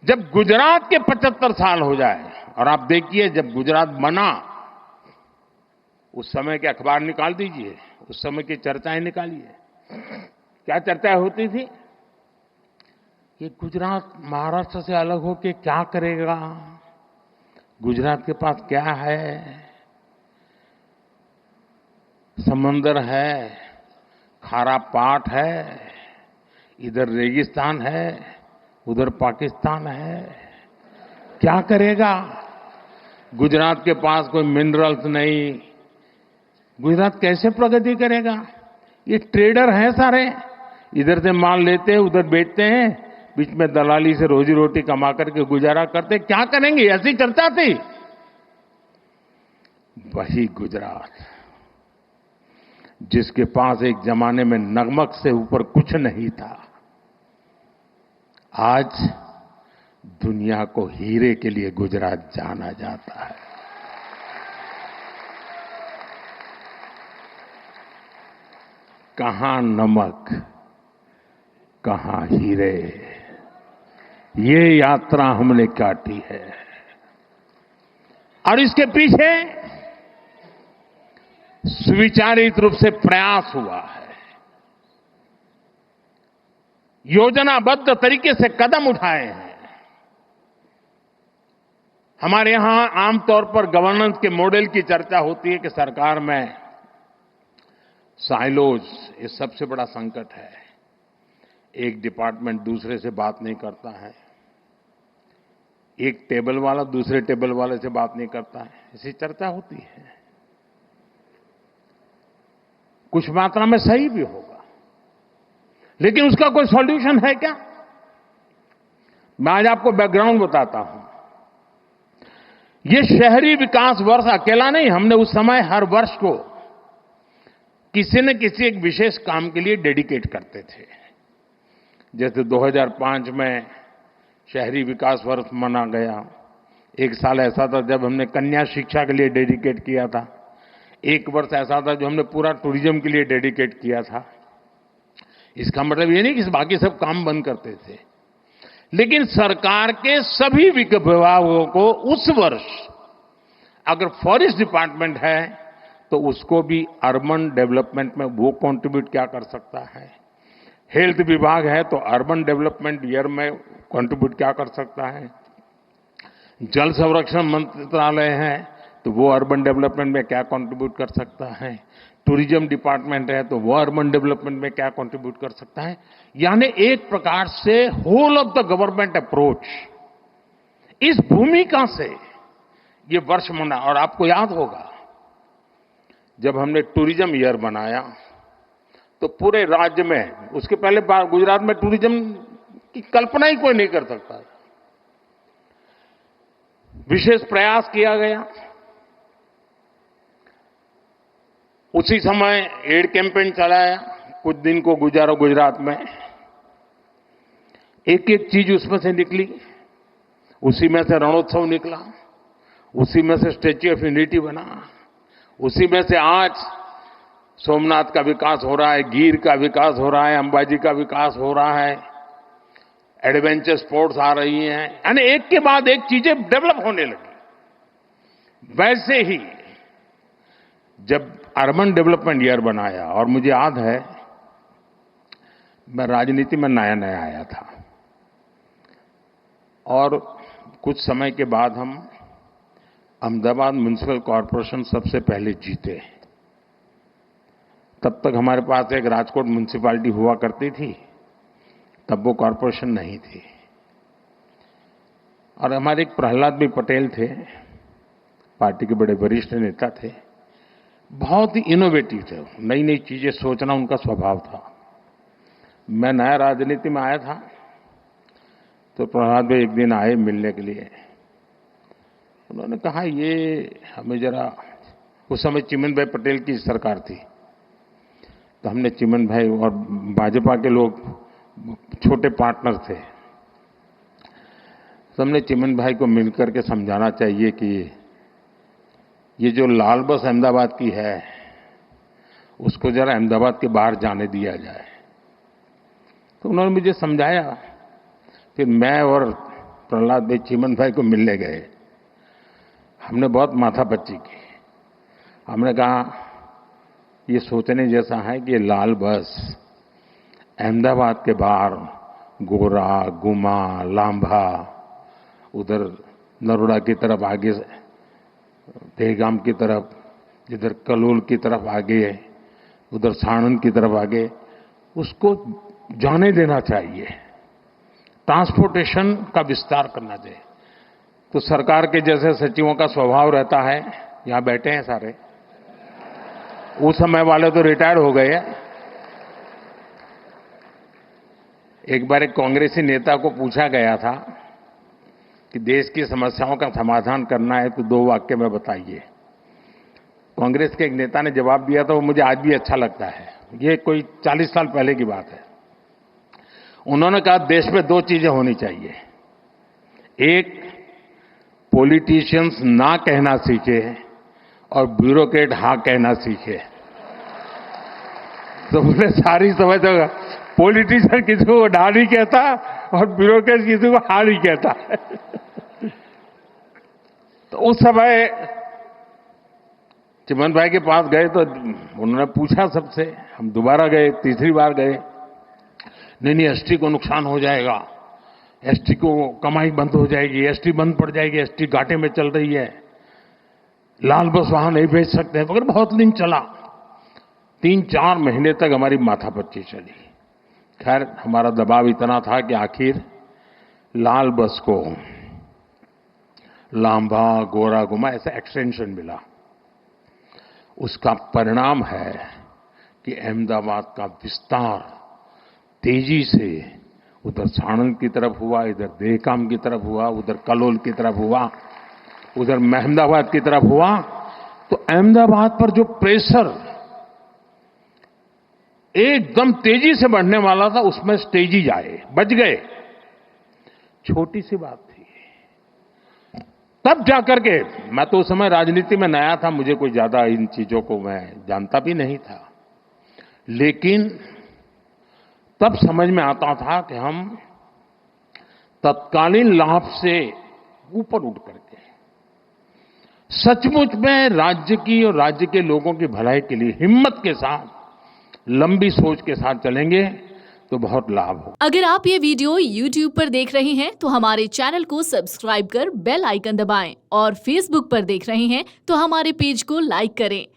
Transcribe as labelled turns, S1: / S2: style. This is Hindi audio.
S1: जब गुजरात के 75 साल हो जाए, और आप देखिए जब गुजरात बना उस समय के अखबार निकाल दीजिए, उस समय की चर्चाएं निकालिए। क्या चर्चा होती थी? ये गुजरात महाराष्ट्र से अलग होके क्या करेगा, गुजरात के पास क्या है, समंदर है, खारा पाट है, इधर रेगिस्तान है, उधर पाकिस्तान है, क्या करेगा? गुजरात के पास कोई मिनरल्स नहीं, गुजरात कैसे प्रगति करेगा? ये ट्रेडर हैं सारे, इधर से माल लेते हैं उधर बेचते हैं, बीच में दलाली से रोजी रोटी कमा करके गुजारा करते, क्या करेंगे? ऐसी चर्चा थी। वही गुजरात जिसके पास एक जमाने में नमक से ऊपर कुछ नहीं था, आज दुनिया को हीरे के लिए गुजरात जाना जाता है। कहां नमक, कहां हीरे, ये यात्रा हमने काटी है। और इसके पीछे सुविचारित रूप से प्रयास हुआ है, योजनाबद्ध तरीके से कदम उठाए हैं। हमारे यहां आमतौर पर गवर्नेंस के मॉडल की चर्चा होती है कि सरकार में साइलोज ये सबसे बड़ा संकट है, एक डिपार्टमेंट दूसरे से बात नहीं करता है, एक टेबल वाला दूसरे टेबल वाले से बात नहीं करता है, ऐसी चर्चा होती है। कुछ मात्रा में सही भी होगा, लेकिन उसका कोई सॉल्यूशन है क्या? मैं आज आपको बैकग्राउंड बताता हूं। ये शहरी विकास वर्ष अकेला नहीं, हमने उस समय हर वर्ष को किसी न किसी एक विशेष काम के लिए डेडिकेट करते थे। जैसे 2005 में शहरी विकास वर्ष मना गया, एक साल ऐसा था जब हमने कन्या शिक्षा के लिए डेडिकेट किया था, एक वर्ष ऐसा था जो हमने पूरा टूरिज्म के लिए डेडिकेट किया था। इसका मतलब ये नहीं कि बाकी सब काम बंद करते थे, लेकिन सरकार के सभी विभागों को उस वर्ष अगर फॉरेस्ट डिपार्टमेंट है तो उसको भी अर्बन डेवलपमेंट में वो कंट्रीब्यूट क्या कर सकता है, हेल्थ विभाग है तो अर्बन डेवलपमेंट ईयर में कंट्रीब्यूट क्या कर सकता है, जल संरक्षण मंत्रालय है तो वो अर्बन डेवलपमेंट में क्या कंट्रीब्यूट कर सकता है, टूरिज्म डिपार्टमेंट है तो वो अर्बन डेवलपमेंट में क्या कंट्रीब्यूट कर सकता है। यानी एक प्रकार से whole of the government approach, इस भूमिका से ये वर्ष मना। और आपको याद होगा जब हमने टूरिज्म ईयर बनाया तो पूरे राज्य में, उसके पहले गुजरात में टूरिज्म की कल्पना ही कोई नहीं कर सकता, विशेष प्रयास किया गया। उसी समय एड कैंपेन चलाया, कुछ दिन को गुजारो गुजरात में, एक एक चीज उसमें से निकली, उसी में से रणोत्सव निकला, उसी में से स्टैच्यू ऑफ यूनिटी बना, उसी में से आज सोमनाथ का विकास हो रहा है, गिर का विकास हो रहा है, अंबाजी का विकास हो रहा है, एडवेंचर स्पोर्ट्स आ रही हैं, यानी एक के बाद एक चीजें डेवलप होने लगी। वैसे ही जब अर्बन डेवलपमेंट ईयर बनाया, और मुझे याद है मैं राजनीति में नया नया आया था, और कुछ समय के बाद हम अहमदाबाद म्युनिसिपल कॉरपोरेशन सबसे पहले जीते। तब तक हमारे पास एक राजकोट म्युनिसिपैलिटी हुआ करती थी, तब वो कॉरपोरेशन नहीं थी। और हमारे एक प्रहलाद भाई पटेल थे, पार्टी के बड़े वरिष्ठ नेता थे, बहुत ही इनोवेटिव थे, नई नई चीजें सोचना उनका स्वभाव था। मैं नया राजनीति में आया था तो प्रहलाद भाई एक दिन आए मिलने के लिए। उन्होंने कहा ये हमें जरा, उस समय चिमन भाई पटेल की सरकार थी, तो हमने चिमन भाई और भाजपा के लोग छोटे पार्टनर थे, तो हमने चिमन भाई को मिलकर के समझाना चाहिए कि ये जो लाल बस अहमदाबाद की है उसको जरा अहमदाबाद के बाहर जाने दिया जाए। तो उन्होंने मुझे समझाया, फिर मैं और प्रहलाद भाई चीमन भाई को मिलने गए। हमने बहुत माथापच्ची की। हमने कहा ये सोचने जैसा है कि ये लाल बस अहमदाबाद के बाहर गोरा, गुमा, लांभा, उधर नरोड़ा की तरफ आगे, दहगाम की तरफ, इधर कलोल की तरफ आगे, उधर साणंद की तरफ आगे, उसको जाने देना चाहिए, ट्रांसपोर्टेशन का विस्तार करना चाहिए। तो सरकार के जैसे सचिवों का स्वभाव रहता है, यहां बैठे हैं सारे, उस समय वाले तो रिटायर हो गए हैं। एक बार एक कांग्रेसी नेता को पूछा गया था कि देश की समस्याओं का समाधान करना है तो 2 वाक्य में बताइए। कांग्रेस के एक नेता ने जवाब दिया था, वो मुझे आज भी अच्छा लगता है। ये कोई 40 साल पहले की बात है। उन्होंने कहा देश में 2 चीजें होनी चाहिए। एक, पॉलिटिशियंस ना कहना सीखे और ब्यूरोक्रेट हाँ कहना सीखे। तो मुझे सारी समझ होगा, पॉलिटिशियन किसी को ना नहीं कहता और ब्यूरोक्रेट किसी को हाँ नहीं कहता। तो उस समय चिमन भाई के पास गए तो उन्होंने पूछा सबसे, हम दोबारा गए, तीसरी बार गए, नहीं एसटी को नुकसान हो जाएगा, एसटी को कमाई बंद हो जाएगी, एसटी बंद पड़ जाएगी, एसटी घाटे में चल रही है, लाल बस वहां नहीं भेज सकते, मगर बहुत दिन चला। 3-4 महीने तक हमारी माथापच्ची चली। खैर हमारा दबाव इतना था कि आखिर लाल बस को लांभा, गोरा, गुमा ऐसा एक्सटेंशन मिला। उसका परिणाम है कि अहमदाबाद का विस्तार तेजी से उधर साणंद की तरफ हुआ, इधर दहगाम की तरफ हुआ, उधर कलोल की तरफ हुआ, उधर अहमदाबाद की तरफ हुआ। तो अहमदाबाद पर जो प्रेशर एकदम तेजी से बढ़ने वाला था, उसमें तेजी आए, बच गए। छोटी सी बात थी। तब जाकर के, मैं तो उस समय राजनीति में नया था, मुझे कोई ज्यादा इन चीजों को मैं जानता भी नहीं था, लेकिन तब समझ में आता था कि हम तत्कालीन लाभ से ऊपर उठ करके सचमुच में राज्य की और राज्य के लोगों की भलाई के लिए हिम्मत के साथ, लंबी सोच के साथ चलेंगे तो बहुत लाभ हो।
S2: अगर आप ये वीडियो YouTube पर देख रहे हैं तो हमारे चैनल को सब्सक्राइब कर बेल आइकन दबाएं, और Facebook पर देख रहे हैं तो हमारे पेज को लाइक करें।